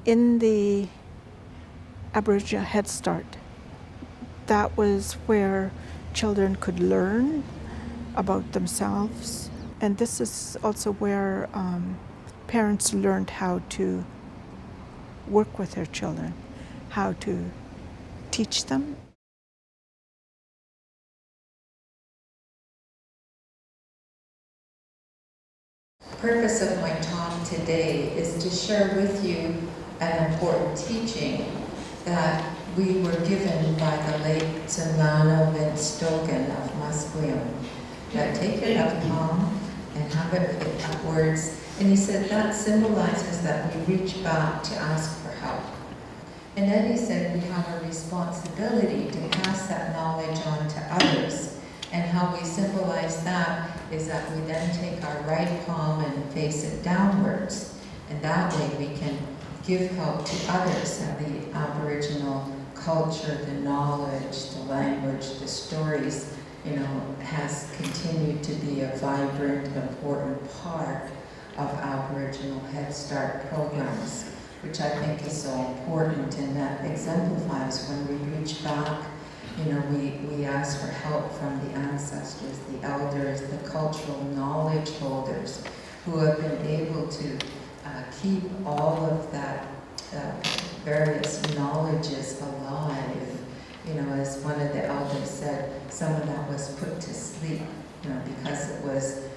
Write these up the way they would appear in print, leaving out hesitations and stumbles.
In the Aboriginal Head Start, that was where children could learn about themselves. And this is also where parents learned how to work with their children, how to teach them. The purpose of my talk today is to share with you an important teaching that we were given by the late Zemana Vince Dogan of Musqueam. Now take your left palm and have it upwards. And he said that symbolizes that we reach back to ask for help. And then he said we have a responsibility to pass that knowledge on to others. And how we symbolize that is that we then take our right palm and face it downwards. And that way we can give help to others. And the Aboriginal culture, the knowledge, the language, the stories, has continued to be a vibrant, important part of Aboriginal Head Start programs, which I think is so important, and that exemplifies when we reach back. We ask for help from the ancestors, the elders, the cultural knowledge holders who have been able to keep all of that various knowledges alive. As one of the elders said, some of that was put to sleep, because it was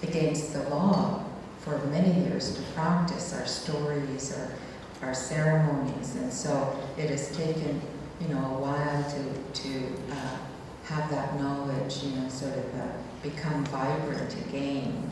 against the law for many years to practice our stories or our ceremonies. And so it has taken a while to have that knowledge, sort of become vibrant again.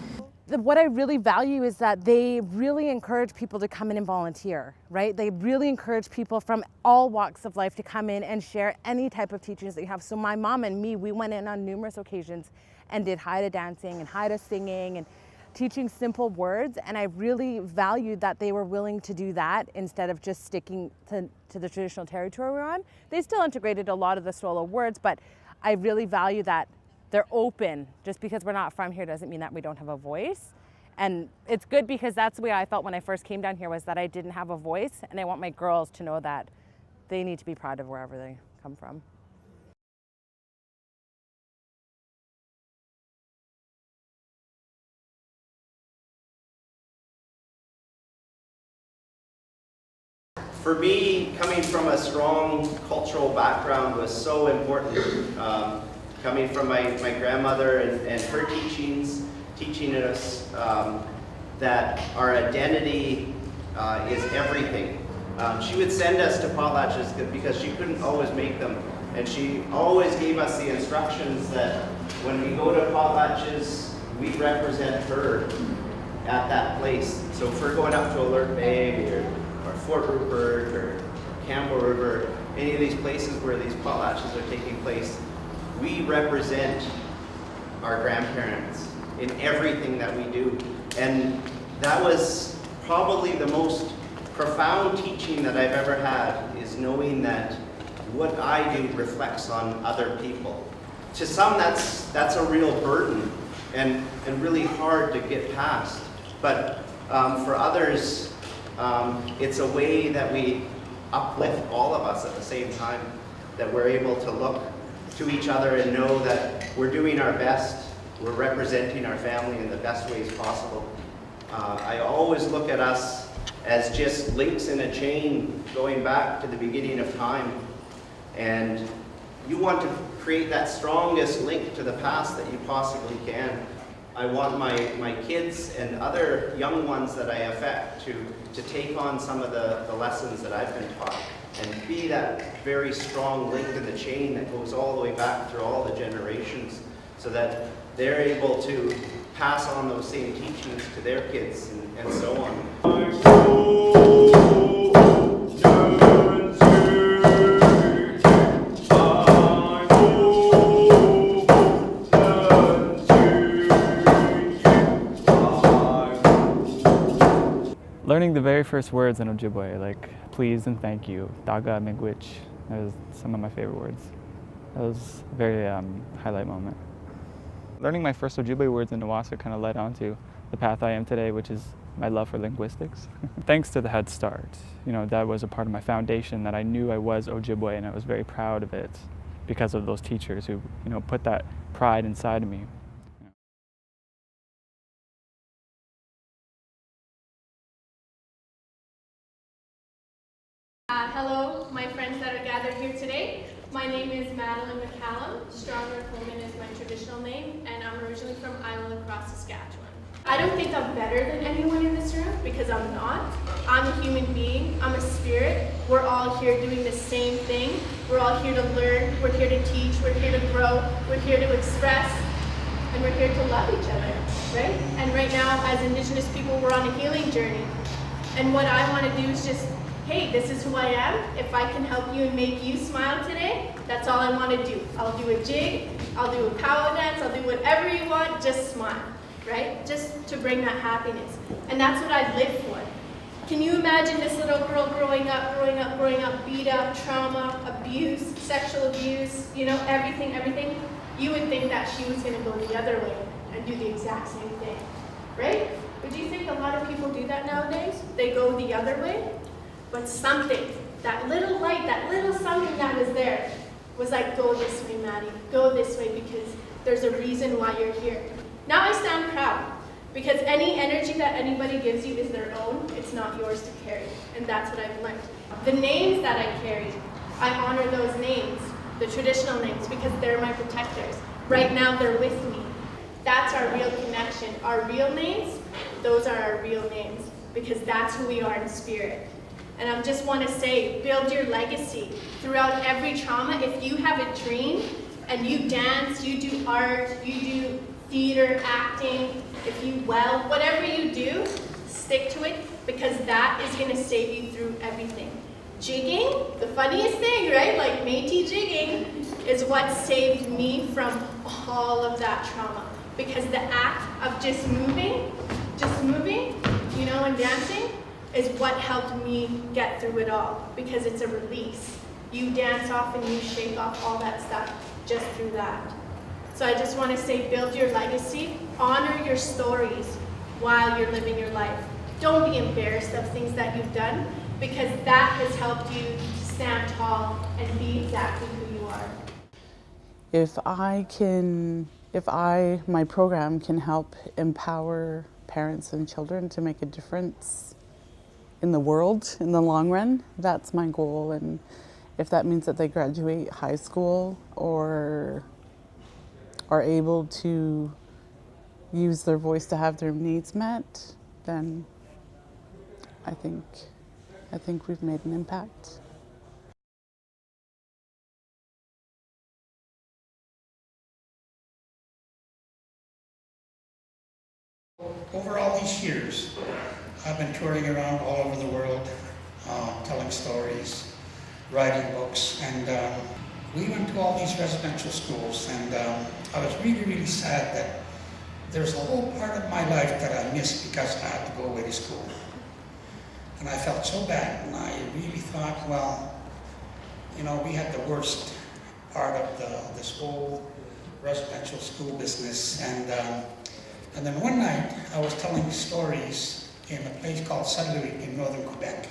What I really value is that they really encourage people to come in and volunteer, right? They really encourage people from all walks of life to come in and share any type of teachings that you have. So my mom and me, we went in on numerous occasions and did Haida dancing and Haida singing and teaching simple words, and I really valued that they were willing to do that instead of just sticking to the traditional territory we're on. They still integrated a lot of the solo words, but I really value that they're open. Just because we're not from here doesn't mean that we don't have a voice. And it's good because that's the way I felt when I first came down here, was that I didn't have a voice, and I want my girls to know that they need to be proud of wherever they come from. For me, coming from a strong cultural background was so important. Coming from my grandmother and her teaching us that our identity is everything. She would send us to potlatches because she couldn't always make them. And she always gave us the instructions that when we go to potlatches, we represent her at that place. So if we're going up to Alert Bay or Fort Rupert or Campbell River, any of these places where these potlatches are taking place, we represent our grandparents in everything that we do. And that was probably the most profound teaching that I've ever had, is knowing that what I do reflects on other people. To some, that's a real burden and really hard to get past. But for others, it's a way that we uplift all of us at the same time, that we're able to look to each other and know that we're doing our best, we're representing our family in the best ways possible. I always look at us as just links in a chain going back to the beginning of time. And you want to create that strongest link to the past that you possibly can. I want my kids and other young ones that I affect to take on some of the lessons that I've been taught and be that very strong link in the chain that goes all the way back through all the generations, so that they're able to pass on those same teachings to their kids and so on. Learning the very first words in Ojibwe, like please and thank you, daga, miigwech, that was some of my favorite words. That was a very highlight moment. Learning my first Ojibwe words in Nawaska kind of led on to the path I am today, which is my love for linguistics. Thanks to the Head Start, that was a part of my foundation, that I knew I was Ojibwe, and I was very proud of it because of those teachers who, put that pride inside of me. Hello, my friends that are gathered here today. My name is Madeline McCallum. Stronger Coleman is my traditional name, and I'm originally from Isle Across, Saskatchewan. I don't think I'm better than anyone in this room, because I'm not. I'm a human being. I'm a spirit. We're all here doing the same thing. We're all here to learn. We're here to teach. We're here to grow. We're here to express. And we're here to love each other, right? And right now, as Indigenous people, we're on a healing journey. And what I want to do is just, hey, this is who I am. If I can help you and make you smile today, that's all I want to do. I'll do a jig, I'll do a power dance, I'll do whatever you want, just smile, right? Just to bring that happiness. And that's what I live for. Can you imagine this little girl growing up, beat up, trauma, abuse, sexual abuse, everything? You would think that she was going to go the other way and do the exact same thing, right? But do you think a lot of people do that nowadays? They go the other way? But something, that little light, that little something that was there, was like, go this way, Maddie, go this way, because there's a reason why you're here. Now I stand proud, because any energy that anybody gives you is their own, it's not yours to carry, and that's what I've learned. The names that I carry, I honor those names, the traditional names, because they're my protectors. Right now they're with me. That's our real connection. Our real names, those are our real names, because that's who we are in spirit. And I just want to say, build your legacy throughout every trauma. If you have a dream and you dance, you do art, you do theater, acting, if you weld, whatever you do, stick to it, because that is going to save you through everything. Jigging, the funniest thing, right? Like Métis jigging is what saved me from all of that trauma. Because the act of just moving, and dancing, is what helped me get through it all, because it's a release. You dance off and you shake off all that stuff just through that. So I just want to say, build your legacy, honor your stories while you're living your life. Don't be embarrassed of things that you've done, because that has helped you stand tall and be exactly who you are. If my program can help empower parents and children to make a difference in the world in the long run, that's my goal. And if that means that they graduate high school or are able to use their voice to have their needs met, then I think we've made an impact. Over all these years, I've been touring around all over the world, telling stories, writing books, and we went to all these residential schools, and I was really, really sad that there's a whole part of my life that I missed because I had to go away to school. And I felt so bad, and I really thought, well, you know, we had the worst part of this whole residential school business. And then one night, I was telling stories in a place called Saint-Louis in northern Quebec.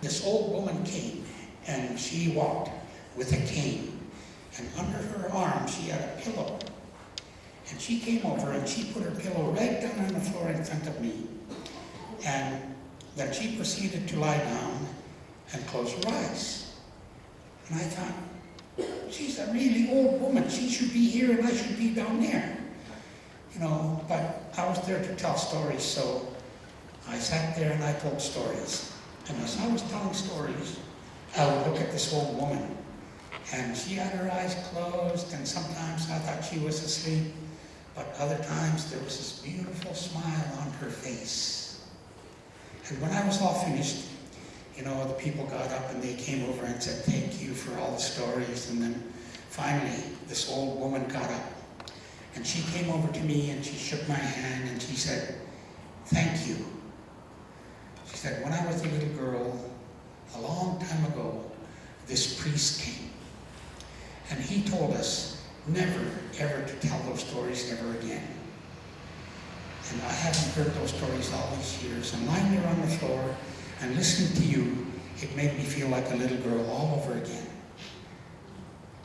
This old woman came, and she walked with a cane. And under her arm, she had a pillow. And she came over, and she put her pillow right down on the floor in front of me. And then she proceeded to lie down and close her eyes. And I thought, she's a really old woman. She should be here, and I should be down there. You know, but I was there to tell stories, so I sat there and I told stories. And as I was telling stories, I would look at this old woman, and she had her eyes closed, and sometimes I thought she was asleep, but other times there was this beautiful smile on her face. And when I was all finished, you know, the people got up and they came over and said, thank you for all the stories. And then finally, this old woman got up, and she came over to me and she shook my hand and she said, thank you. She said, when I was a little girl, a long time ago, this priest came. And he told us never, ever to tell those stories ever again. And I haven't heard those stories all these years. And lying there on the floor and listening to you, it made me feel like a little girl all over again.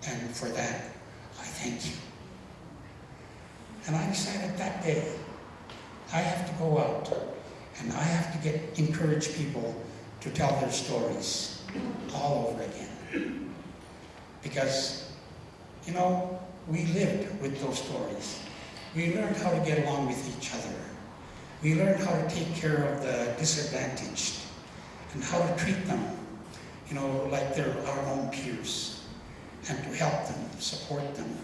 And for that, I thank you. And I decided that day, I have to go out and I have to encourage people to tell their stories all over again. Because, you know, we lived with those stories. We learned how to get along with each other. We learned how to take care of the disadvantaged and how to treat them, you know, like they're our own peers, and to help them, support them.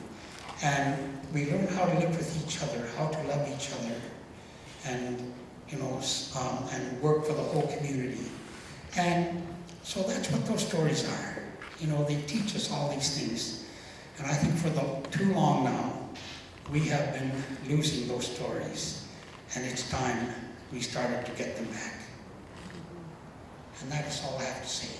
And we learned how to live with each other, how to love each other, and, you know, and work for the whole community. And so that's what those stories are. You know, they teach us all these things. And I think for too long now, we have been losing those stories. And it's time we started to get them back. And that is all I have to say.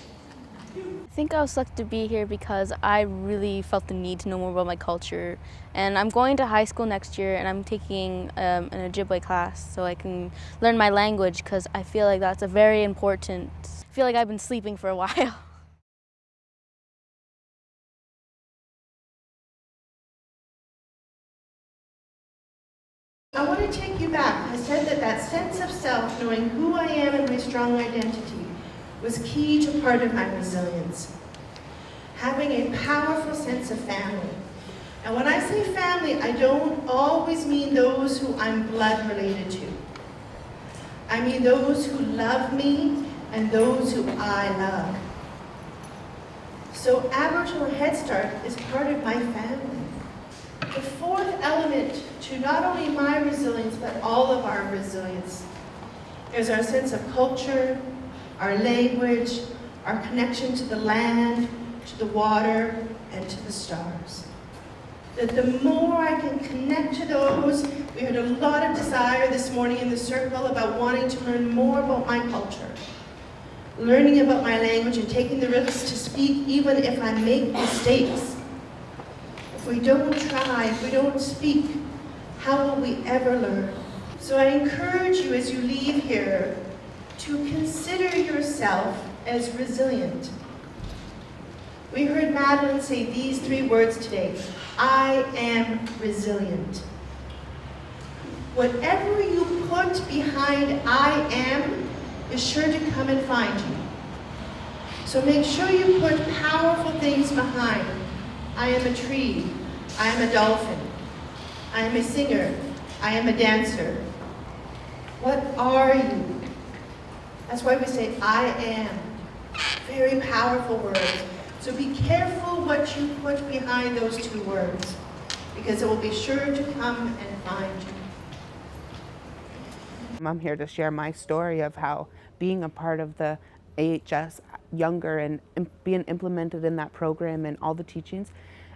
I think I was lucky to be here because I really felt the need to know more about my culture. And I'm going to high school next year, and I'm taking an Ojibwe class so I can learn my language, because I feel like that's a very important. I feel like I've been sleeping for a while. I want to take you back. I said that sense of self, knowing who I am and my strong identity, was key to part of my resilience. Having a powerful sense of family. And when I say family, I don't always mean those who I'm blood related to. I mean those who love me and those who I love. So Aboriginal Head Start is part of my family. The fourth element to not only my resilience, but all of our resilience, is our sense of culture, our language, our connection to the land, to the water, and to the stars. That the more I can connect to those, we had a lot of desire this morning in the circle about wanting to learn more about my culture, learning about my language and taking the risks to speak even if I make mistakes. If we don't try, if we don't speak, how will we ever learn? So I encourage you as you leave here to consider yourself as resilient. We heard Madeline say these 3 words today: I am resilient. Whatever you put behind I am is sure to come and find you. So make sure you put powerful things behind. I am a tree. I am a dolphin. I am a singer. I am a dancer. What are you? That's why we say I am. Very powerful words. So be careful what you put behind those 2 words, because it will be sure to come and find you. I'm here to share my story of how being a part of the AHS Younger and being implemented in that program and all the teachings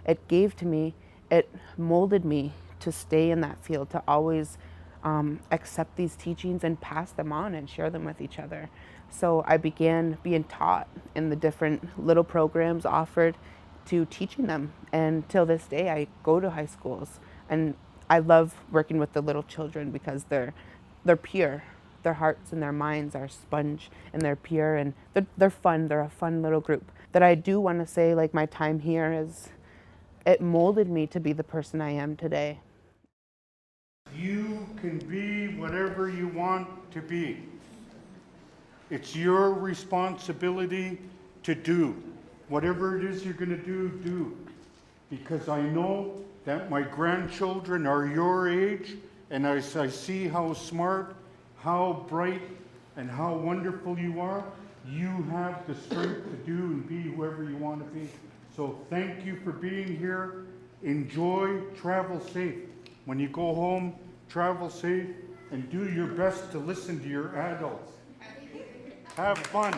it gave to me, it molded me to stay in that field, to always accept these teachings and pass them on and share them with each other. So I began being taught in the different little programs offered to teaching them. And till this day, I go to high schools and I love working with the little children because they're pure. Their hearts and their minds are sponge and they're pure and they're fun. They're a fun little group. That I do want to say, like, my time here it molded me to be the person I am today. You can be whatever you want to be. It's your responsibility to do. Whatever it is you're going to do. Because I know that my grandchildren are your age, and as I see how smart, how bright, and how wonderful you are, you have the strength to do and be whoever you want to be. So thank you for being here. Enjoy, travel safe. When you go home, travel safe, and do your best to listen to your adults. Have fun.